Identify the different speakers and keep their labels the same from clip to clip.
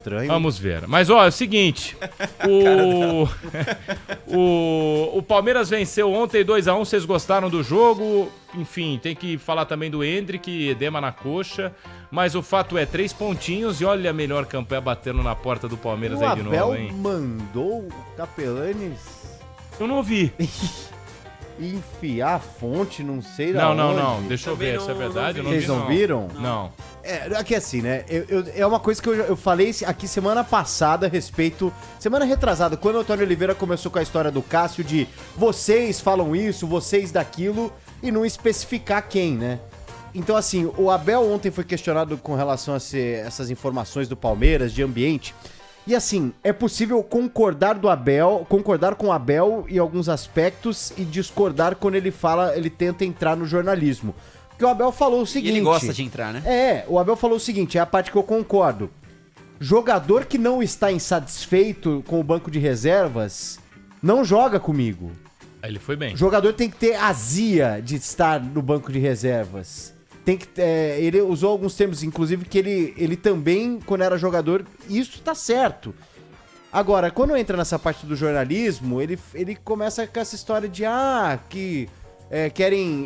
Speaker 1: Estranho.
Speaker 2: Vamos ver. Mas, ó, é o seguinte. O Palmeiras venceu ontem 2-1. Vocês gostaram do jogo? Enfim, tem que falar também do Endrick, edema na coxa. Mas o fato é, 3 pontinhos. E olha a melhor campanha batendo na porta do Palmeiras aí de novo, hein?
Speaker 1: O Abel mandou o Capelanes...
Speaker 2: Eu não ouvi.
Speaker 1: Enfiar a fonte, não sei da onde.
Speaker 2: Não. Deixa eu ver se é verdade.
Speaker 1: Vocês não viram?
Speaker 2: Não.
Speaker 1: Aqui assim, né? É uma coisa que eu falei aqui semana passada a respeito... Semana retrasada, quando o Antônio Oliveira começou com a história do Cássio de vocês falam isso, vocês daquilo, e não especificar quem, né? Então assim, o Abel ontem foi questionado com relação a essas informações do Palmeiras, de ambiente... E assim, é possível concordar com o Abel em alguns aspectos e discordar quando ele tenta entrar no jornalismo. Porque o Abel falou o seguinte...
Speaker 3: E ele gosta de entrar, né?
Speaker 1: O Abel falou o seguinte, é a parte que eu concordo. Jogador que não está insatisfeito com o banco de reservas, não joga comigo.
Speaker 2: Aí ele foi bem.
Speaker 1: Jogador tem que ter azia de estar no banco de reservas. Ele usou alguns termos, inclusive, que ele também, quando era jogador, isso tá certo. Agora, quando entra nessa parte do jornalismo, ele começa com essa história de,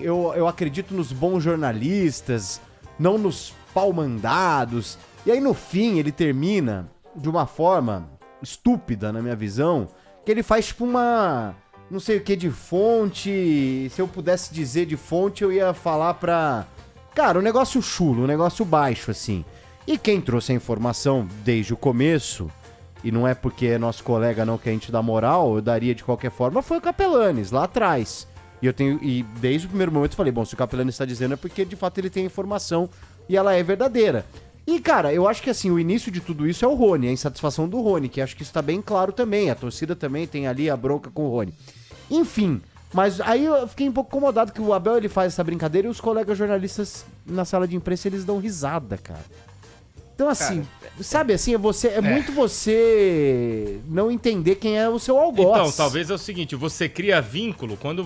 Speaker 1: eu acredito nos bons jornalistas, não nos pau-mandados. E aí, no fim, ele termina de uma forma estúpida, na minha visão, que ele faz tipo uma, não sei o que, de fonte. Se eu pudesse dizer de fonte, eu ia falar pra... Cara, um negócio chulo, um negócio baixo, assim. E quem trouxe a informação desde o começo, e não é porque é nosso colega não que a gente dá moral, eu daria de qualquer forma, foi o Capelanes, lá atrás. E desde o primeiro momento eu falei, bom, se o Capelanes está dizendo é porque de fato ele tem a informação e ela é verdadeira. E, cara, eu acho que assim, o início de tudo isso é o Rony, a insatisfação do Rony, que acho que isso tá bem claro também. A torcida também tem ali a bronca com o Rony. Enfim... Mas aí eu fiquei um pouco incomodado que o Abel ele faz essa brincadeira e os colegas jornalistas na sala de imprensa eles dão risada, cara. Então assim, sabe assim, muito você não entender quem é o seu algoz.
Speaker 2: Então, talvez é o seguinte, você cria vínculo, quando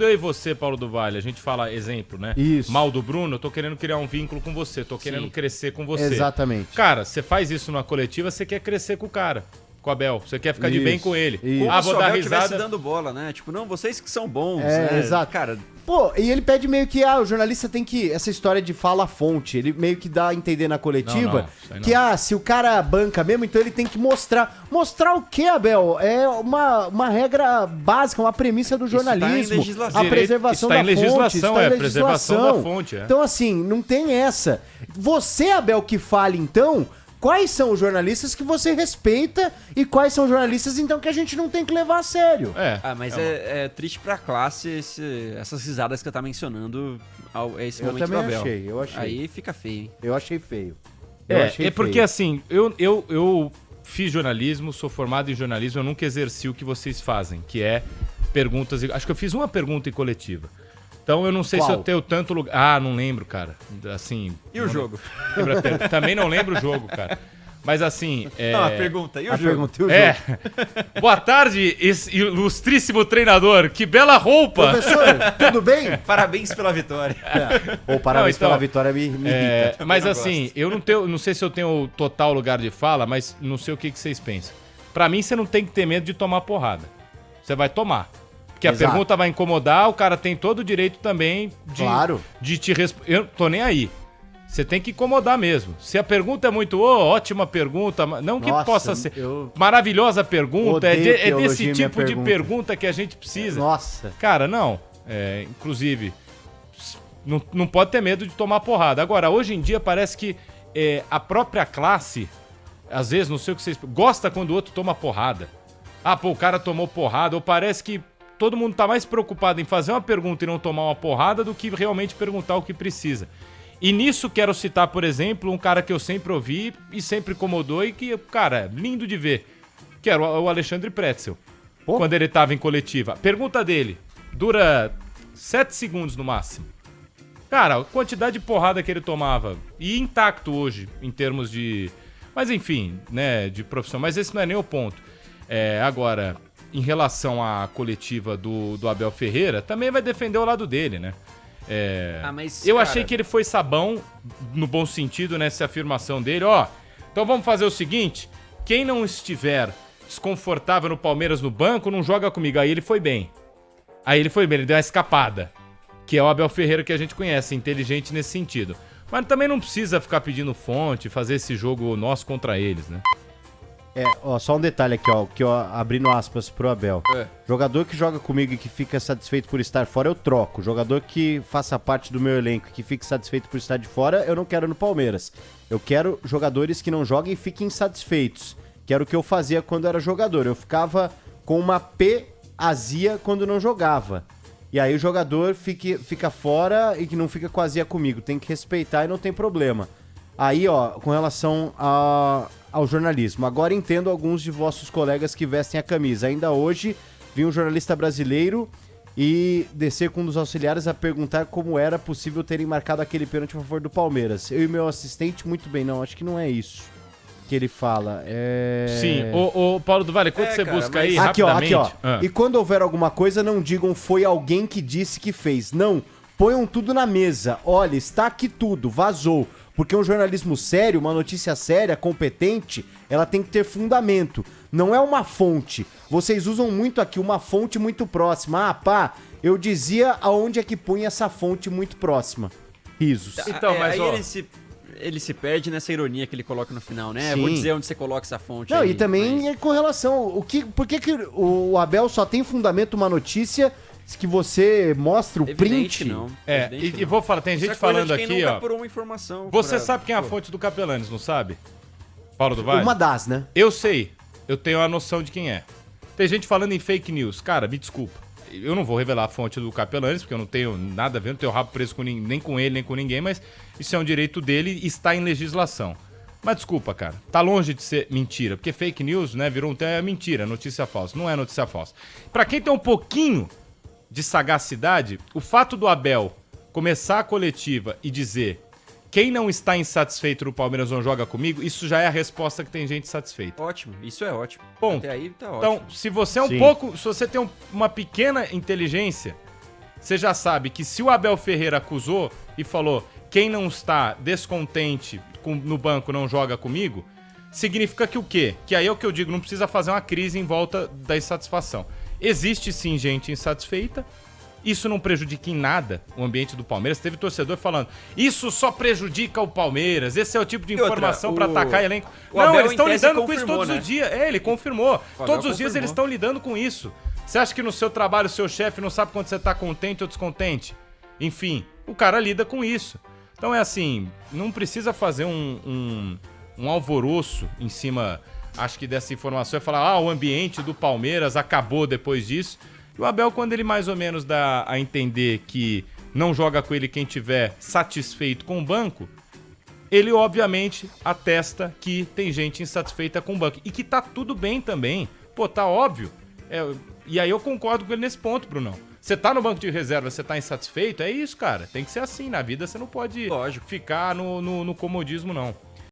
Speaker 2: eu e você, Paulo do Vale, a gente fala exemplo, né?
Speaker 1: Isso.
Speaker 2: Mal do Bruno, eu tô querendo criar um vínculo com você, tô querendo crescer com você.
Speaker 1: Exatamente.
Speaker 2: Cara, você faz isso numa coletiva, você quer crescer com o cara. Com o Abel, você quer ficar de bem com ele.
Speaker 3: Como se o
Speaker 2: vou dar
Speaker 3: Abel
Speaker 2: risada.
Speaker 3: estivesse dando bola, né? Tipo, não, vocês que são bons.
Speaker 1: Exato.
Speaker 3: Cara,
Speaker 1: pô, e ele pede meio que, o jornalista tem que, essa história de fala fonte, ele meio que dá a entender na coletiva que, se o cara banca mesmo, então ele tem que mostrar. Mostrar o quê, Abel? É uma regra básica, uma premissa do jornalismo.
Speaker 3: Está em legislação.
Speaker 1: A preservação da fonte.
Speaker 2: Legislação, preservação da fonte.
Speaker 1: Então, assim, não tem essa. Você, Abel, que fale, então... Quais são os jornalistas que você respeita e quais são os jornalistas, então, que a gente não tem que levar a sério?
Speaker 3: Mas é triste pra classe essas risadas que você tá mencionando esse momento do Abel.
Speaker 1: Eu achei.
Speaker 3: Aí fica feio, hein?
Speaker 1: Eu achei feio.
Speaker 2: Porque assim, eu fiz jornalismo, sou formado em jornalismo, eu nunca exerci o que vocês fazem, que é perguntas... Acho que eu fiz uma pergunta em coletiva. Então eu não sei se eu tenho tanto lugar... não lembro, cara. Assim...
Speaker 3: E o jogo?
Speaker 2: Também não lembro o jogo, cara. Mas assim...
Speaker 3: Não, a pergunta. E o jogo?
Speaker 2: Boa tarde, ilustríssimo treinador. Que bela roupa!
Speaker 1: Professor, tudo bem?
Speaker 3: Parabéns pela vitória.
Speaker 1: Parabéns pela vitória me irrita.
Speaker 2: Mas assim, eu não sei se eu tenho total lugar de fala, mas não sei o que vocês pensam. Pra mim, você não tem que ter medo de tomar porrada. Você vai tomar. Porque a pergunta vai incomodar, o cara tem todo o direito também de te responder. Eu tô nem aí. Você tem que incomodar mesmo. Se a pergunta é muito ótima pergunta, não que possa ser maravilhosa pergunta, é desse tipo de pergunta que a gente precisa.
Speaker 1: Nossa.
Speaker 2: Cara, não. Inclusive, não pode ter medo de tomar porrada. Agora, hoje em dia parece que a própria classe, às vezes, não sei o que vocês... Gosta quando o outro toma porrada. O cara tomou porrada, ou parece que todo mundo tá mais preocupado em fazer uma pergunta e não tomar uma porrada do que realmente perguntar o que precisa. E nisso quero citar, por exemplo, um cara que eu sempre ouvi e sempre incomodou e que, cara, lindo de ver, que era o Alexandre Pretzel, quando ele tava em coletiva. A pergunta dele dura 7 segundos no máximo. Cara, a quantidade de porrada que ele tomava, e intacto hoje, em termos de... Mas enfim, né, de profissão, mas esse não é nem o ponto. Agora... Em relação à coletiva do Abel Ferreira, também vai defender o lado dele, né?
Speaker 3: Mas,
Speaker 2: eu achei que ele foi sabão, no bom sentido, nessa afirmação dele. Então vamos fazer o seguinte, quem não estiver desconfortável no Palmeiras no banco, não joga comigo. Aí ele foi bem, ele deu uma escapada, que é o Abel Ferreira que a gente conhece, inteligente nesse sentido. Mas também não precisa ficar pedindo fonte, fazer esse jogo nosso contra eles, né?
Speaker 1: Só um detalhe aqui, ó, que eu abrindo aspas pro Abel. Jogador que joga comigo e que fica satisfeito por estar fora, eu troco. Jogador que faça parte do meu elenco e que fique satisfeito por estar de fora, eu não quero no Palmeiras. Eu quero jogadores que não joguem e fiquem insatisfeitos. Que era o que eu fazia quando era jogador. Eu ficava com uma P azia quando não jogava. E aí o jogador fica fora e que não fica com azia comigo. Tem que respeitar e não tem problema. Aí, ó, com relação ao jornalismo. Agora entendo alguns de vossos colegas que vestem a camisa. Ainda hoje vi um jornalista brasileiro e descer com um dos auxiliares a perguntar como era possível terem marcado aquele pênalti a favor do Palmeiras. Eu e meu assistente, muito bem. Não, acho que não é isso que ele fala.
Speaker 2: Sim, o Paulo do Vale, quando você
Speaker 3: cara,
Speaker 2: busca
Speaker 3: mas...
Speaker 2: aí,
Speaker 1: Aqui,
Speaker 2: rapidamente...
Speaker 1: ó. E quando houver alguma coisa, não digam foi alguém que disse que fez. Não, ponham tudo na mesa. Olha, está aqui tudo, vazou. Porque um jornalismo sério, uma notícia séria, competente, ela tem que ter fundamento. Não é uma fonte. Vocês usam muito aqui uma fonte muito próxima. Ah, pá, eu dizia aonde é que punha essa fonte muito próxima. Risos.
Speaker 2: Então, mas,
Speaker 3: aí
Speaker 2: ó...
Speaker 3: ele se perde nessa ironia que ele coloca no final, né?
Speaker 1: Sim.
Speaker 3: Vou dizer onde você coloca essa fonte.
Speaker 1: Não,
Speaker 3: aí,
Speaker 1: e também
Speaker 3: mas...
Speaker 1: é com relação... Por que o Abel só tem fundamento uma notícia que você mostra o
Speaker 3: Evidente,
Speaker 1: print?
Speaker 3: não.
Speaker 2: É,
Speaker 3: Evidente,
Speaker 2: e
Speaker 3: não.
Speaker 2: vou falar, tem
Speaker 3: Isso
Speaker 2: gente
Speaker 3: é coisa
Speaker 2: falando
Speaker 3: de quem
Speaker 2: aqui,
Speaker 3: nunca
Speaker 2: ó...
Speaker 3: apurou uma informação
Speaker 2: Você
Speaker 3: pra-
Speaker 2: sabe quem é a
Speaker 3: Pô,
Speaker 2: fonte do Capelanes, não sabe? Paulo do Vale?
Speaker 1: Uma das, né?
Speaker 2: Eu sei, eu tenho a noção de quem é. Tem gente falando em fake news. Cara, me desculpa. Eu não vou revelar a fonte do Capelanes, porque eu não tenho nada a ver, não tenho rabo preso com nem com ele, nem com ninguém, mas isso é um direito dele e está em legislação. Mas desculpa, cara, tá longe de ser mentira, porque fake news, né, virou mentira, notícia falsa. Não é notícia falsa. Pra quem tem um pouquinho de sagacidade, o fato do Abel começar a coletiva e dizer quem não está insatisfeito no Palmeiras não joga comigo, isso já é a resposta que tem gente satisfeita.
Speaker 3: Ótimo, isso é ótimo.
Speaker 2: Ponto.
Speaker 3: Até aí tá ótimo.
Speaker 2: Então, se você é um
Speaker 1: Sim.
Speaker 2: pouco, se você tem uma pequena inteligência, você já sabe que se o Abel Ferreira acusou e falou quem não está descontente no banco não joga comigo, significa que o quê? Que aí é o que eu digo, não precisa fazer uma crise em volta da insatisfação. Existe sim gente insatisfeita, isso não prejudica em nada o ambiente do Palmeiras. Teve torcedor falando, isso só prejudica o Palmeiras, esse é o tipo de
Speaker 3: E outra,
Speaker 2: informação pra atacar elenco.
Speaker 3: o
Speaker 2: Não,
Speaker 3: Abel,
Speaker 2: eles estão
Speaker 3: em tese,
Speaker 2: lidando com isso
Speaker 3: confirmou,
Speaker 2: todos
Speaker 3: né?
Speaker 2: os dias. Ele confirmou.
Speaker 3: Abel
Speaker 2: Todos os dias
Speaker 3: confirmou.
Speaker 2: eles estão lidando com isso. Você acha que no seu trabalho o seu chefe não sabe quando você tá contente ou descontente? Enfim, o cara lida com isso. Então é assim, não precisa fazer um alvoroço em cima, acho que dessa informação, é falar, o ambiente do Palmeiras acabou depois disso. E o Abel, quando ele mais ou menos dá a entender que não joga com ele quem tiver satisfeito com o banco, ele obviamente atesta que tem gente insatisfeita com o banco. E que tá tudo bem também. Pô, tá óbvio. E aí eu concordo com ele nesse ponto, Brunão. Você tá no banco de reserva, você tá insatisfeito, é isso, cara. Tem que ser assim. Na vida você não pode
Speaker 3: Lógico.
Speaker 2: ficar no comodismo, não.